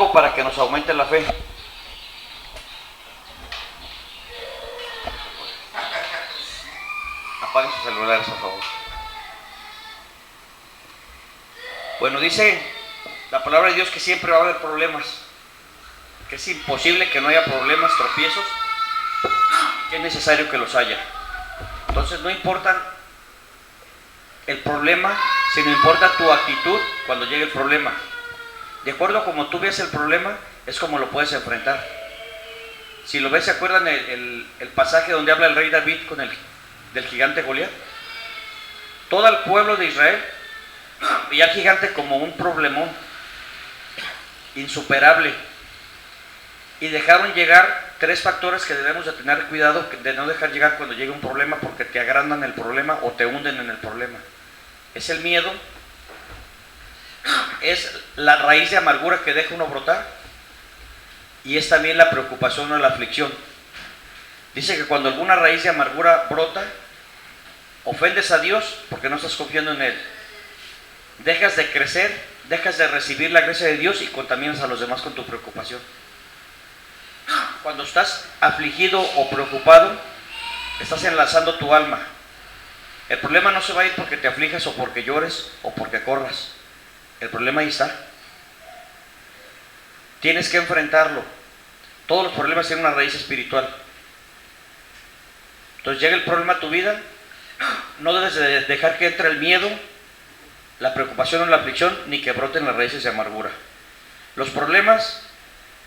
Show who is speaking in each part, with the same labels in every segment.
Speaker 1: algo para que nos aumente la fe. Apaguen sus celulares, por favor. Bueno, dice la palabra de Dios que siempre va a haber problemas, que es imposible que no haya problemas, tropiezos, que es necesario que los haya. Entonces no importa el problema, sino importa tu actitud cuando llegue el problema. De acuerdo a como tú ves el problema, es como lo puedes enfrentar. Si lo ves, ¿se acuerdan el pasaje donde habla el rey David con del gigante Goliat? Todo el pueblo de Israel veía al gigante como un problemón insuperable, y dejaron llegar tres factores que debemos de tener cuidado de no dejar llegar cuando llegue un problema, porque te agrandan el problema o te hunden en el problema. Es el miedo, es la raíz de amargura que deja uno brotar, y es también la preocupación o la aflicción. Dice que cuando alguna raíz de amargura brota, ofendes a Dios porque no estás confiando en Él, dejas de crecer, dejas de recibir la gracia de Dios y contaminas a los demás con tu preocupación. Cuando estás afligido o preocupado, estás enlazando tu alma. El problema no se va a ir porque te aflijas o porque llores o porque corras. El problema ahí está. Tienes que enfrentarlo. Todos los problemas tienen una raíz espiritual. Entonces llega el problema a tu vida, no debes de dejar que entre el miedo, la preocupación o la aflicción, ni que broten las raíces de amargura. Los problemas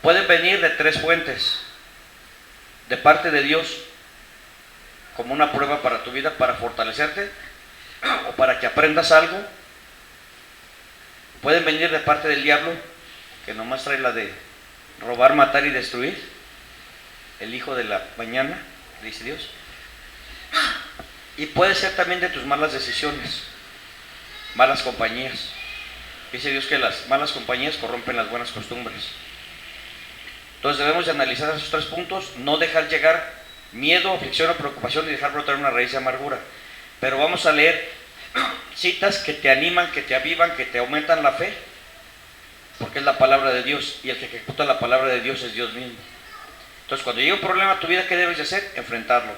Speaker 1: pueden venir de tres fuentes: de parte de Dios, como una prueba para tu vida, para fortalecerte o para que aprendas algo. Pueden venir de parte del diablo, que nomás trae la de robar, matar y destruir, el hijo de la mañana, dice Dios. Y puede ser también de tus malas decisiones, malas compañías. Dice Dios que las malas compañías corrompen las buenas costumbres. Entonces debemos de analizar esos tres puntos: no dejar llegar miedo, aflicción o preocupación, y dejar brotar una raíz de amargura. Pero vamos a leer citas que te animan, que te avivan, que te aumentan la fe, porque es la palabra de Dios, y el que ejecuta la palabra de Dios es Dios mismo. Entonces cuando llegue un problema a tu vida, ¿qué debes de hacer? Enfrentarlo.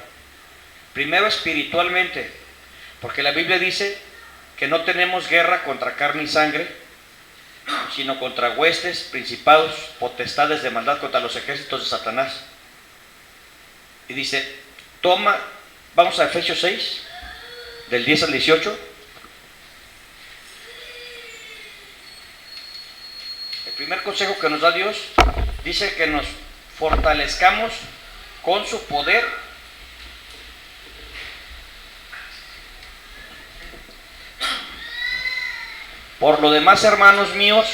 Speaker 1: Primero espiritualmente, porque la Biblia dice que no tenemos guerra contra carne y sangre, sino contra huestes, principados, potestades de maldad, contra los ejércitos de Satanás. Y dice, vamos a Efesios 6, del 10 al 18. El primer consejo que nos da Dios, dice que nos fortalezcamos con su poder. Por lo demás, hermanos míos,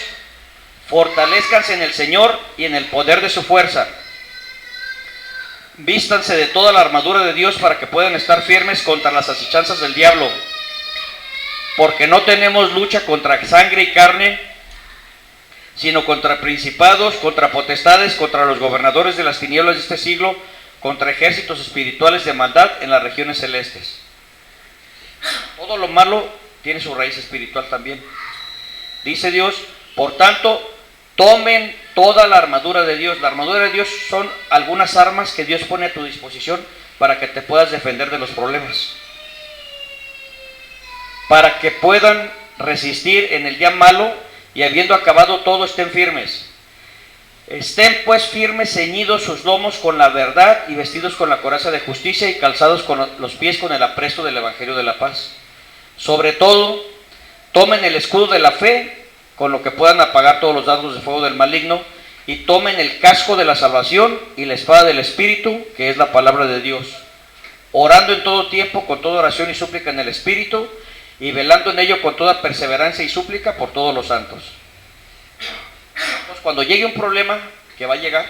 Speaker 1: fortalezcanse en el Señor y en el poder de su fuerza. Vístanse de toda la armadura de Dios para que puedan estar firmes contra las asechanzas del diablo. Porque no tenemos lucha contra sangre y carne, sino contra principados, contra potestades, contra los gobernadores de las tinieblas de este siglo, contra ejércitos espirituales de maldad en las regiones celestes. Todo lo malo tiene su raíz espiritual también. Dice Dios, por tanto, tomen toda la armadura de Dios. La armadura de Dios son algunas armas que Dios pone a tu disposición para que te puedas defender de los problemas, para que puedan resistir en el día malo, y habiendo acabado todo, estén firmes. Estén pues firmes, ceñidos sus lomos con la verdad, y vestidos con la coraza de justicia, y calzados con los pies con el apresto del evangelio de la paz. Sobre todo, tomen el escudo de la fe, con lo que puedan apagar todos los dardos de fuego del maligno, y tomen el casco de la salvación y la espada del Espíritu, que es la palabra de Dios, orando en todo tiempo con toda oración y súplica en el Espíritu, y velando en ello con toda perseverancia y súplica por todos los santos. Entonces, cuando llegue un problema, que va a llegar,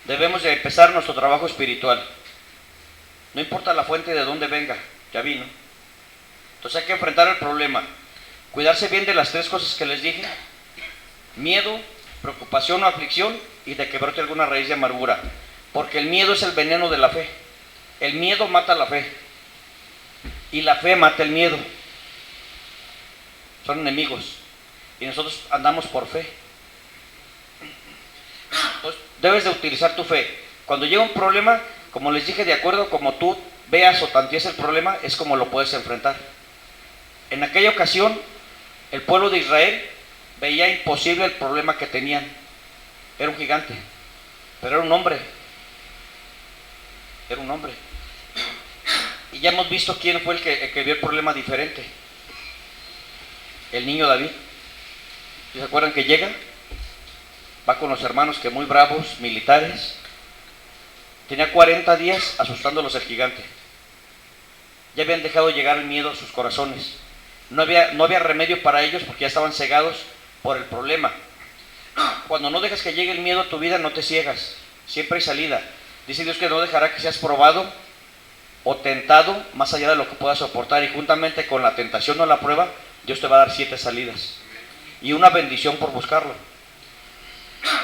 Speaker 1: debemos de empezar nuestro trabajo espiritual. No importa la fuente de dónde venga, ya vino. Entonces hay que enfrentar el problema, cuidarse bien de las tres cosas que les dije: miedo, preocupación o aflicción, y de que brote alguna raíz de amargura, porque el miedo es el veneno de la fe. El miedo mata la fe, y la fe mata el miedo. Son enemigos. y nosotros andamos por fe. Entonces, debes de utilizar tu fe. Cuando llega un problema, como les dije, de acuerdo como tú veas o tantees el problema, es como lo puedes enfrentar. En aquella ocasión, el pueblo de Israel veía imposible el problema que tenían. Era un gigante, pero era un hombre. Era un hombre. Y ya hemos visto quién fue el que vio el problema diferente. El niño David. ¿Se acuerdan que llega? Va con los hermanos que muy bravos, militares. Tenía 40 días asustándolos el gigante. Ya habían dejado llegar el miedo a sus corazones. No había remedio para ellos porque ya estaban cegados por el problema. Cuando no dejas que llegue el miedo a tu vida, no te ciegas. Siempre hay salida. Dice Dios que no dejará que seas probado o tentado más allá de lo que puedas soportar. Y juntamente con la tentación o la prueba, Dios te va a dar 7 salidas. Y una bendición por buscarlo.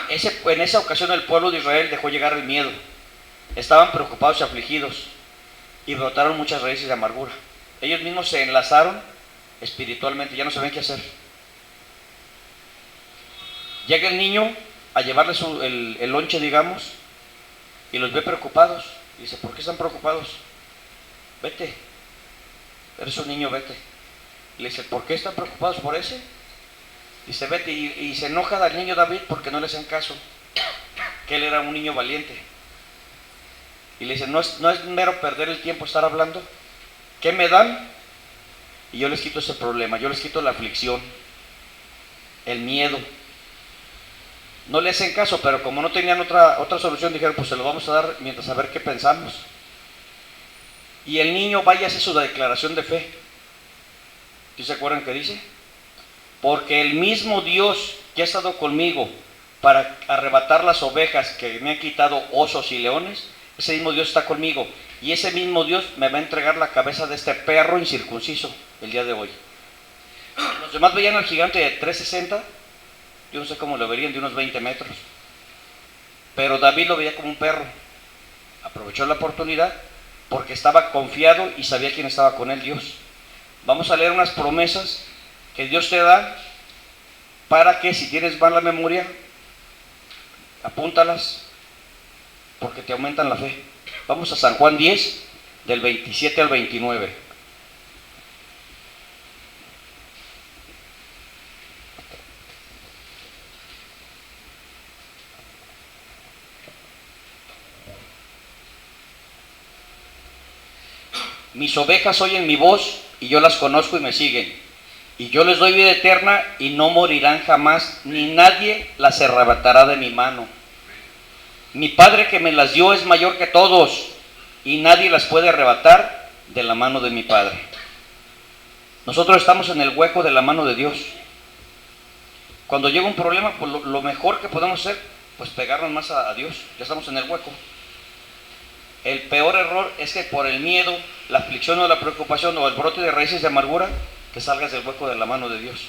Speaker 1: En esa ocasión el pueblo de Israel dejó llegar el miedo. Estaban preocupados y afligidos. Y brotaron muchas raíces de amargura. Ellos mismos se enlazaron espiritualmente. Ya no sabían qué hacer. Llega el niño a llevarles el lonche, digamos, y los ve preocupados. Y dice, ¿por qué están preocupados? Vete. Eres un niño, vete. Y le dice, ¿por qué están preocupados por ese? Dice, vete. Y se enoja al niño David porque no le hacen caso. Que él era un niño valiente. Y le dice, ¿no es mero perder el tiempo estar hablando? ¿Qué me dan? Y yo les quito ese problema. Yo les quito la aflicción, el miedo. No le hacen caso, pero como no tenían otra solución, dijeron, pues se lo vamos a dar mientras a ver qué pensamos. Y el niño vaya a hacer su declaración de fe. ¿Sí se acuerdan qué dice? Porque el mismo Dios que ha estado conmigo para arrebatar las ovejas que me han quitado osos y leones, ese mismo Dios está conmigo. Y ese mismo Dios me va a entregar la cabeza de este perro incircunciso el día de hoy. Los demás veían al gigante de 360. Yo no sé cómo lo verían, de unos 20 metros. Pero David lo veía como un perro. Aprovechó la oportunidad porque estaba confiado y sabía quién estaba con él, Dios. Vamos a leer unas promesas que Dios te da para que si tienes mala memoria, apúntalas porque te aumentan la fe. Vamos a San Juan 10, del 27 al 29. Mis ovejas oyen mi voz y yo las conozco y me siguen. Y yo les doy vida eterna y no morirán jamás, ni nadie las arrebatará de mi mano. Mi Padre que me las dio es mayor que todos y nadie las puede arrebatar de la mano de mi Padre. Nosotros estamos en el hueco de la mano de Dios. Cuando llega un problema, pues lo mejor que podemos hacer, pues pegarnos más a Dios. Ya estamos en el hueco. El peor error es que por el miedo, la aflicción o la preocupación o el brote de raíces de amargura, que salgas del hueco de la mano de Dios.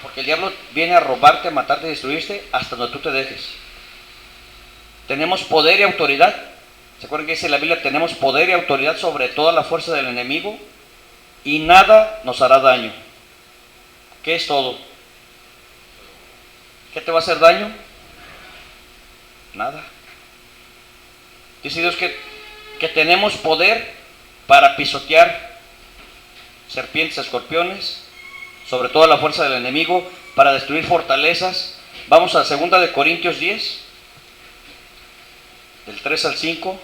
Speaker 1: Porque el diablo viene a robarte, a matarte, a destruirte hasta donde tú te dejes. Tenemos poder y autoridad. ¿Se acuerdan que dice la Biblia? Tenemos poder y autoridad sobre toda la fuerza del enemigo y nada nos hará daño. ¿Qué es todo? ¿Qué te va a hacer daño? Nada. Dice Dios que tenemos poder para pisotear serpientes, escorpiones, sobre toda la fuerza del enemigo, para destruir fortalezas. Vamos a 2 de Corintios 10, del 3 al 5.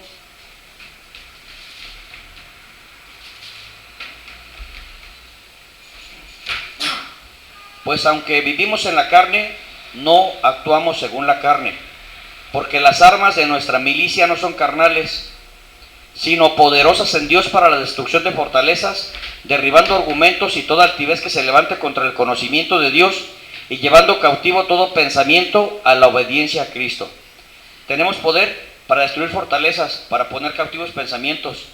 Speaker 1: Pues aunque vivimos en la carne, no actuamos según la carne, porque las armas de nuestra milicia no son carnales, sino poderosas en Dios para la destrucción de fortalezas, derribando argumentos y toda altivez que se levante contra el conocimiento de Dios y llevando cautivo todo pensamiento a la obediencia a Cristo. Tenemos poder para destruir fortalezas, para poner cautivos pensamientos,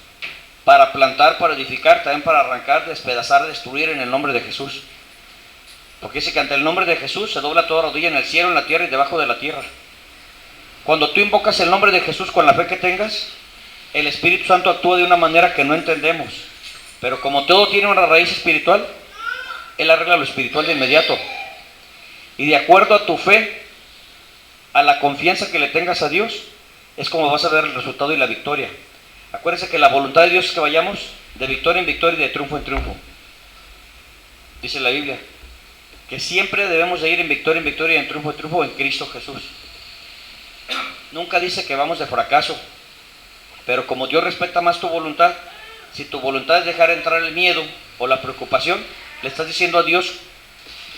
Speaker 1: para plantar, para edificar, también para arrancar, despedazar, destruir en el nombre de Jesús. Porque dice que ante el nombre de Jesús se dobla toda rodilla en el cielo, en la tierra y debajo de la tierra. Cuando tú invocas el nombre de Jesús con la fe que tengas, el Espíritu Santo actúa de una manera que no entendemos. Pero como todo tiene una raíz espiritual, Él arregla lo espiritual de inmediato. Y de acuerdo a tu fe, a la confianza que le tengas a Dios, es como vas a ver el resultado y la victoria. Acuérdense que la voluntad de Dios es que vayamos de victoria en victoria y de triunfo en triunfo. Dice la Biblia que siempre debemos de ir en victoria y en triunfo en Cristo Jesús. Nunca dice que vamos de fracaso, pero como Dios respeta más tu voluntad, si tu voluntad es dejar entrar el miedo o la preocupación, le estás diciendo a Dios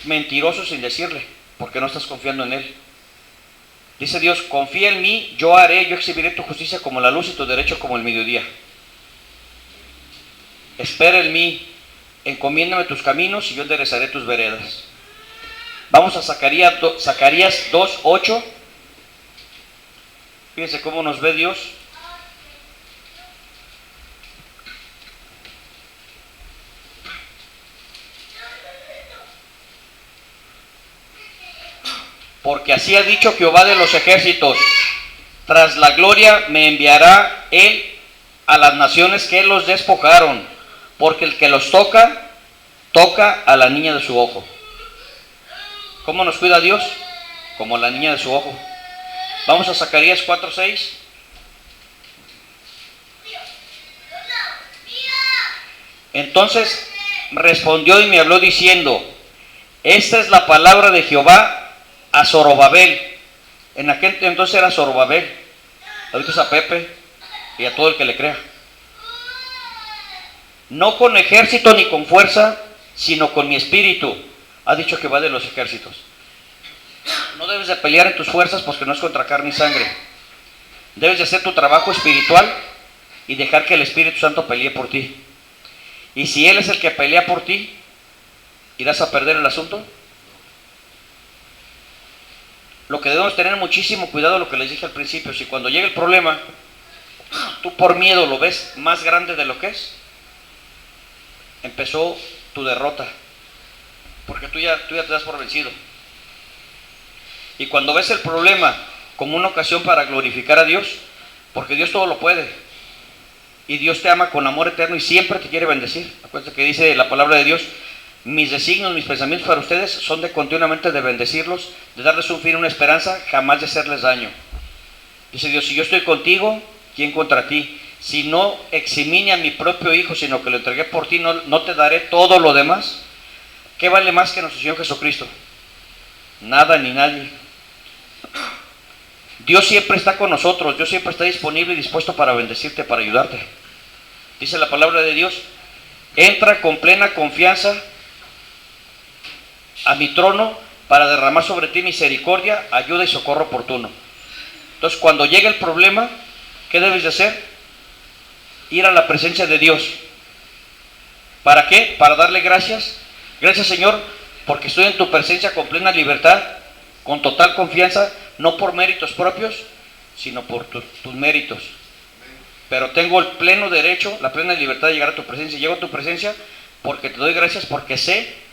Speaker 1: mentiroso sin decirle, porque no estás confiando en Él. Dice Dios, confía en mí, yo haré, yo exhibiré tu justicia como la luz y tu derecho como el mediodía. Espera en mí, encomiéndame tus caminos y yo enderezaré tus veredas. Vamos a Zacarías 2:8. Fíjense cómo nos ve Dios. Porque así ha dicho Jehová de los ejércitos, tras la gloria me enviará Él a las naciones que los despojaron, porque el que los toca, toca a la niña de su ojo. ¿Cómo nos cuida Dios? Como la niña de su ojo. Vamos a Zacarías 4:6. Entonces respondió y me habló diciendo, esta es la palabra de Jehová a Zorobabel. En aquel entonces era Zorobabel, ahorita es a Pepe y a todo el que le crea. No con ejército ni con fuerza, sino con mi espíritu, ha dicho Jehová de los ejércitos. No debes de pelear en tus fuerzas porque no es contra carne y sangre. Debes de hacer tu trabajo espiritual y dejar que el Espíritu Santo pelee por ti. Y si Él es el que pelea por ti, ¿irás a perder el asunto? Lo que debemos tener muchísimo cuidado, lo que les dije al principio, si cuando llega el problema, tú por miedo lo ves más grande de lo que es, empezó tu derrota, porque tú ya te das por vencido. Y cuando ves el problema como una ocasión para glorificar a Dios, porque Dios todo lo puede, y Dios te ama con amor eterno y siempre te quiere bendecir. Acuérdate que dice la palabra de Dios, mis designios, mis pensamientos para ustedes son de continuamente de bendecirlos, de darles un fin, una esperanza, jamás de hacerles daño. Dice Dios, si yo estoy contigo, ¿quién contra ti? Si no eximí a mi propio Hijo, sino que lo entregué por ti, ¿no te daré todo lo demás? ¿Qué vale más que nuestro Señor Jesucristo? Nada ni nadie. Dios siempre está con nosotros, Dios siempre está disponible y dispuesto para bendecirte, para ayudarte. Dice la palabra de Dios, entra con plena confianza a mi trono para derramar sobre ti misericordia, ayuda y socorro oportuno. Entonces, cuando llegue el problema, ¿qué debes de hacer? Ir a la presencia de Dios. ¿Para qué? Para darle gracias. Gracias, Señor, porque estoy en tu presencia con plena libertad, con total confianza, no por méritos propios, sino por tus méritos. Pero tengo el pleno derecho, la plena libertad de llegar a tu presencia. Llego a tu presencia porque te doy gracias, porque sé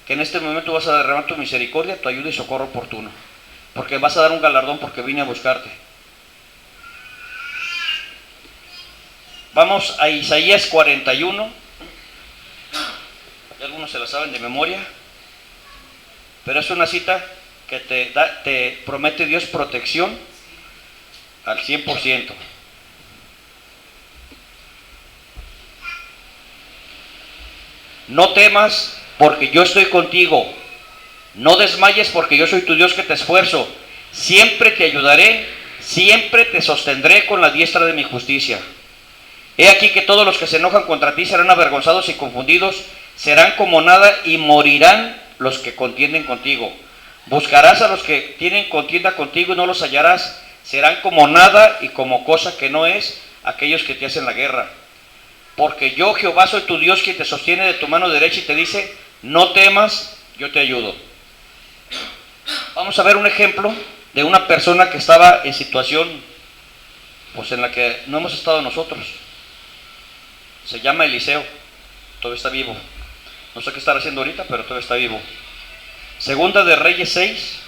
Speaker 1: que en este momento vas a derramar tu misericordia, tu ayuda y socorro oportuno. Porque vas a dar un galardón porque vine a buscarte. Vamos a Isaías 41. Algunos se la saben de memoria, pero es una cita que te promete Dios protección al 100%. No temas porque yo estoy contigo, no desmayes porque yo soy tu Dios que te esfuerzo, siempre te ayudaré, siempre te sostendré con la diestra de mi justicia. He aquí que todos los que se enojan contra ti serán avergonzados y confundidos, serán como nada y morirán los que contienden contigo. Buscarás a los que tienen contienda contigo y no los hallarás, serán como nada y como cosa que no es aquellos que te hacen la guerra. Porque yo, Jehová, soy tu Dios, quien te sostiene de tu mano derecha y te dice, no temas, yo te ayudo. Vamos a ver un ejemplo de una persona que estaba en situación pues en la que no hemos estado nosotros. Se llama Eliseo, todavía está vivo. No sé qué estará haciendo ahorita, pero todavía está vivo. Segunda de Reyes 6.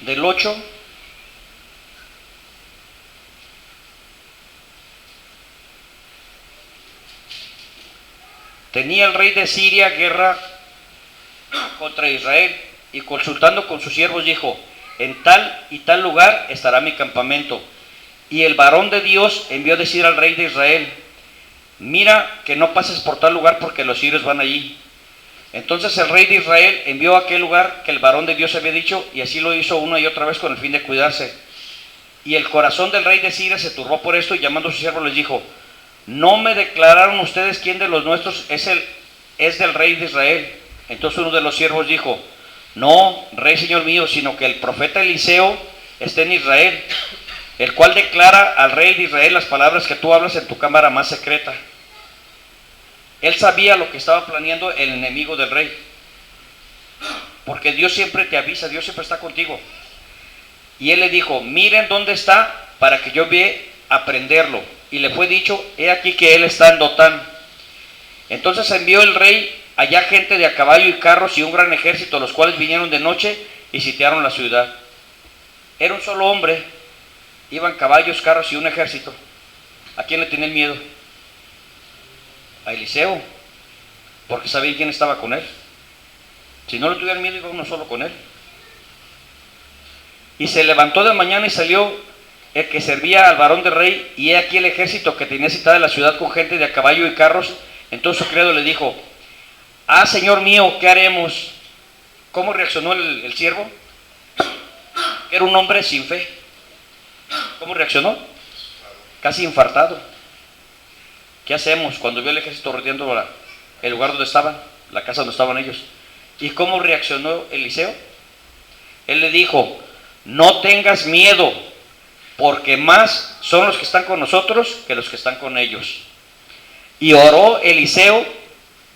Speaker 1: del 8 tenía el rey de Siria guerra contra Israel, y consultando con sus siervos dijo: en tal y tal lugar estará mi campamento. Y el varón de Dios envió a decir al rey de Israel: mira que no pases por tal lugar, porque los sirios van allí. Entonces el rey de Israel envió a aquel lugar que el varón de Dios había dicho, y así lo hizo una y otra vez con el fin de cuidarse. Y el corazón del rey de Siria se turbó por esto, y llamando a sus siervos les dijo: ¿no me declararon ustedes quién de los nuestros es del rey de Israel? Entonces uno de los siervos dijo: no, rey señor mío, sino que el profeta Eliseo está en Israel, el cual declara al rey de Israel las palabras que tú hablas en tu cámara más secreta. Él sabía lo que estaba planeando el enemigo del rey, porque Dios siempre te avisa, Dios siempre está contigo. Y él le dijo: miren dónde está, para que yo vea a prenderlo. Y le fue dicho: he aquí que él está en Dotán. Entonces envió el rey allá gente de a caballo y carros y un gran ejército, los cuales vinieron de noche y sitiaron la ciudad. Era un solo hombre, iban caballos, carros y un ejército. ¿A quién le tenía el miedo? A Eliseo, porque sabía quién estaba con él. Si no le tuvieran miedo, iba uno solo con él. Y se levantó de mañana y salió el que servía al varón del rey, y he aquí el ejército que tenía citada la ciudad con gente de a caballo y carros. Entonces su criado le dijo: ah, señor mío, ¿qué haremos? ¿Cómo reaccionó el siervo? Era un hombre sin fe. ¿Cómo reaccionó? Casi infartado. ¿Qué hacemos? Cuando vio el ejército rodeando el lugar donde estaban, la casa donde estaban ellos. ¿Y cómo reaccionó Eliseo? Él le dijo: no tengas miedo, porque más son los que están con nosotros que los que están con ellos. Y oró Eliseo,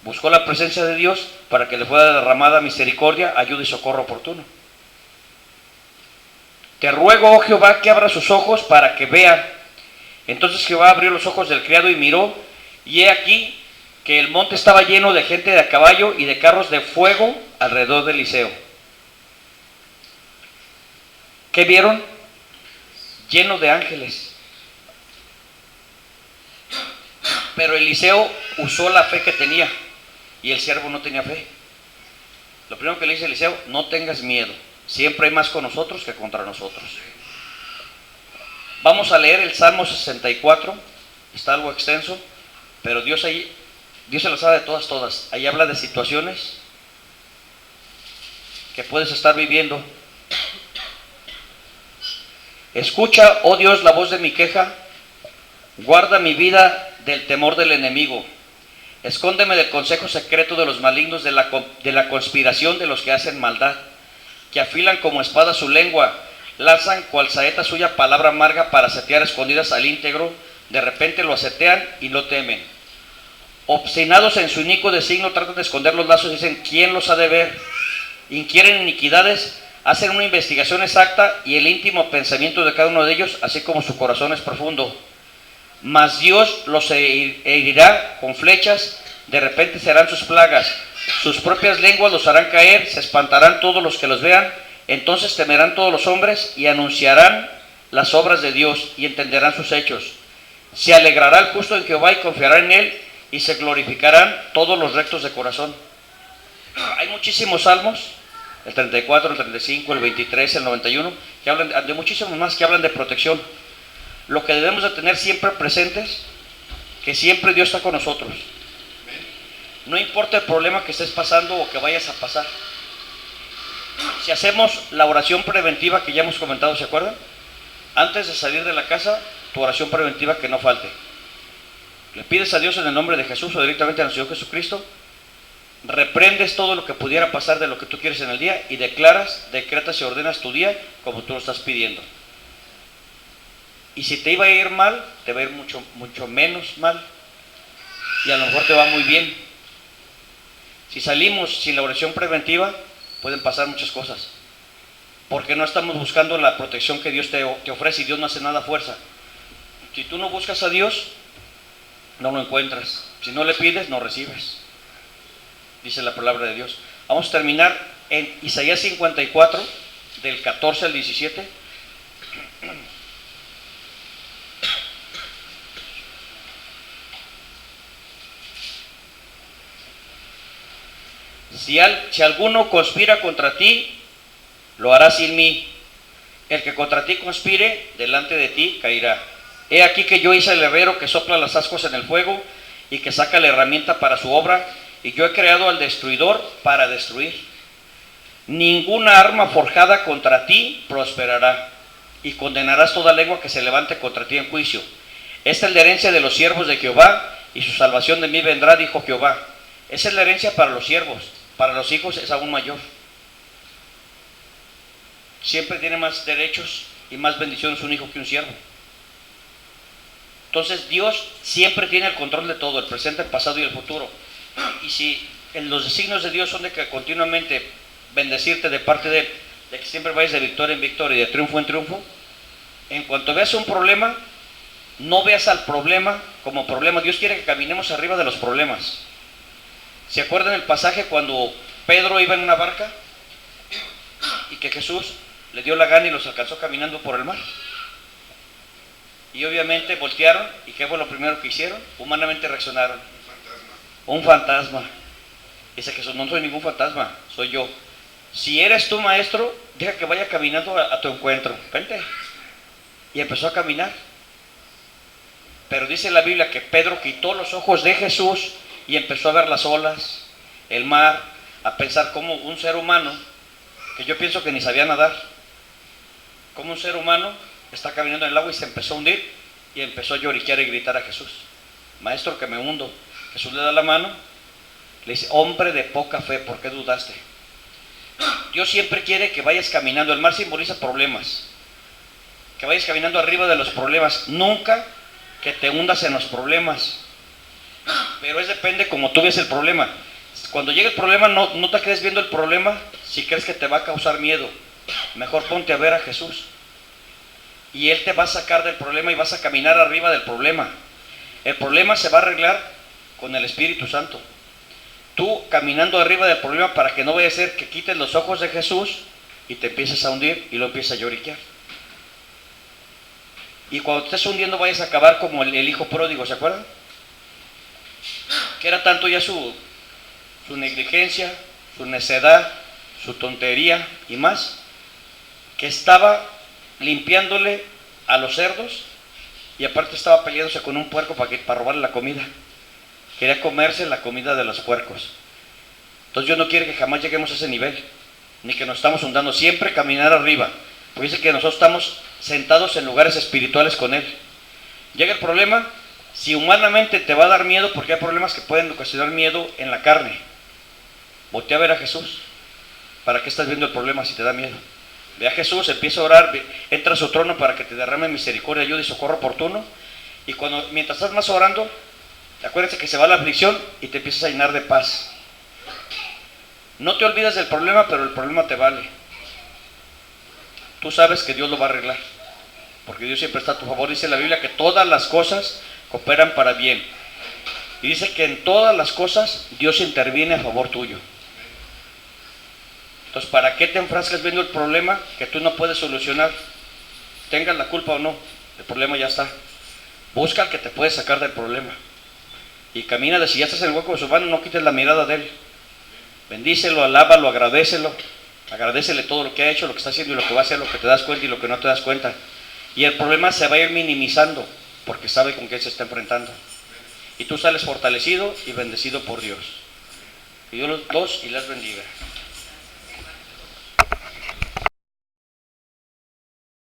Speaker 1: buscó la presencia de Dios para que le fuera derramada misericordia, ayuda y socorro oportuno. Te ruego, oh Jehová, que abra sus ojos para que vea. Entonces Jehová abrió los ojos del criado y miró, y he aquí que el monte estaba lleno de gente de a caballo y de carros de fuego alrededor de Eliseo. ¿Qué vieron? Lleno de ángeles. Pero Eliseo usó la fe que tenía, y el siervo no tenía fe. Lo primero que le dice Eliseo: no tengas miedo, siempre hay más con nosotros que contra nosotros. Vamos a leer el Salmo 64, está algo extenso, pero Dios se las sabe de todas. Ahí habla de situaciones que puedes estar viviendo. Escucha, oh Dios, la voz de mi queja, guarda mi vida del temor del enemigo. Escóndeme del consejo secreto de los malignos, de la conspiración de los que hacen maldad, que afilan como espada su lengua, lanzan cual saeta suya palabra amarga para setear escondidas al íntegro. De repente lo asetean y no temen. Obstinados en su inicuo designio, tratan de esconder los lazos y dicen: ¿quién los ha de ver? Inquieren iniquidades, hacen una investigación exacta y el íntimo pensamiento de cada uno de ellos, así como su corazón es profundo. Mas Dios los herirá con flechas, de repente serán sus plagas. Sus propias lenguas los harán caer, se espantarán todos los que los vean. Entonces temerán todos los hombres y anunciarán las obras de Dios y entenderán sus hechos. Se alegrará el justo en Jehová y confiará en él, y se glorificarán todos los rectos de corazón. Hay muchísimos salmos, el 34, el 35, el 23, el 91, que hablan de muchísimos más, que hablan de protección. Lo que debemos de tener siempre presentes, que siempre Dios está con nosotros. No importa el problema que estés pasando o que vayas a pasar. Si hacemos la oración preventiva que ya hemos comentado, ¿se acuerdan? Antes de salir de la casa, tu oración preventiva que no falte. Le pides a Dios en el nombre de Jesús o directamente al Señor Jesucristo, reprendes todo lo que pudiera pasar de lo que tú quieres en el día y decretas y ordenas tu día como tú lo estás pidiendo. Y si te iba a ir mal, te va a ir mucho menos mal, y a lo mejor te va muy bien. Si salimos sin la oración preventiva, pueden pasar muchas cosas, porque no estamos buscando la protección que Dios te ofrece, y Dios no hace nada a fuerza. Si tú no buscas a Dios, no lo encuentras. Si no le pides, no recibes, dice la palabra de Dios. Vamos a terminar en Isaías 54, del 14 al 17. Si alguno conspira contra ti, lo hará sin mí. El que contra ti conspire, delante de ti caerá. He aquí que yo hice el herrero que sopla las ascuas en el fuego y que saca la herramienta para su obra, y yo he creado al destruidor para destruir. Ninguna arma forjada contra ti prosperará, y condenarás toda lengua que se levante contra ti en juicio. Esta es la herencia de los siervos de Jehová, y su salvación de mí vendrá, dijo Jehová. Esa es la herencia para los siervos, para los hijos es aún mayor. Siempre tiene más derechos y más bendiciones un hijo que un siervo. Entonces Dios siempre tiene el control de todo, el presente, el pasado y el futuro. Y si los designios de Dios son de que continuamente bendecirte de parte de Él, de que siempre vayas de victoria en victoria y de triunfo en triunfo, en cuanto veas un problema, no veas al problema como problema. Dios quiere que caminemos arriba de los problemas. ¿Se acuerdan el pasaje cuando Pedro iba en una barca y que Jesús le dio la gana y los alcanzó caminando por el mar? Y obviamente voltearon, ¿y qué fue lo primero que hicieron? Humanamente reaccionaron. Un fantasma. Dice Jesús: no soy ningún fantasma, soy yo. Si eres tu maestro, deja que vaya caminando a tu encuentro. Vente. Y empezó a caminar. Pero dice la Biblia que Pedro quitó los ojos de Jesús y empezó a ver las olas, el mar, a pensar como un ser humano, que yo pienso que ni sabía nadar, como un ser humano está caminando en el agua y se empezó a hundir y empezó a lloriquear y gritar a Jesús: maestro, que me hundo. Jesús le da la mano, le dice: hombre de poca fe, ¿por qué dudaste? Dios siempre quiere que vayas caminando. El mar simboliza problemas, que vayas caminando arriba de los problemas, nunca que te hundas en los problemas. Pero depende como tú ves el problema. Cuando llegue el problema, no te quedes viendo el problema si crees que te va a causar miedo. Mejor ponte a ver a Jesús y Él te va a sacar del problema y vas a caminar arriba del problema. El problema se va a arreglar con el Espíritu Santo. Tú caminando arriba del problema, para que no vaya a ser que quites los ojos de Jesús y te empieces a hundir y lo empieces a lloriquear. Y cuando te estés hundiendo vayas a acabar como el hijo pródigo, ¿se acuerdan? Que era tanto ya su negligencia, su necedad, su tontería y más, que estaba limpiándole a los cerdos y aparte estaba peleándose con un puerco para robarle la comida. Quería comerse la comida de los puercos. Entonces Dios no quiere que jamás lleguemos a ese nivel, ni que nos estamos hundando, siempre caminar arriba, porque dice que nosotros estamos sentados en lugares espirituales con Él. Llega el problema, si humanamente te va a dar miedo, porque hay problemas que pueden ocasionar miedo en la carne, voltea a ver a Jesús. ¿Para qué estás viendo el problema si te da miedo? Ve a Jesús, empieza a orar, entra a su trono para que te derrame misericordia, ayuda y socorro oportuno. Y mientras estás más orando, acuérdense que se va la aflicción y te empiezas a llenar de paz. No te olvides del problema, pero el problema te vale. Tú sabes que Dios lo va a arreglar, porque Dios siempre está a tu favor. Dice la Biblia que todas las cosas cooperan para bien. Y dice que en todas las cosas Dios interviene a favor tuyo. Entonces, ¿para qué te enfrascas viendo el problema que tú no puedes solucionar? Tengas la culpa o no, el problema ya está. Busca al que te puede sacar del problema. Y camina, si ya estás en el hueco de su mano, no quites la mirada de Él. Bendícelo, alábalo, agradécelo. Agradécele todo lo que ha hecho, lo que está haciendo y lo que va a hacer, lo que te das cuenta y lo que no te das cuenta. Y el problema se va a ir minimizando, porque sabe con qué se está enfrentando. Y tú sales fortalecido y bendecido por Dios. Y Dios los dos y les bendiga.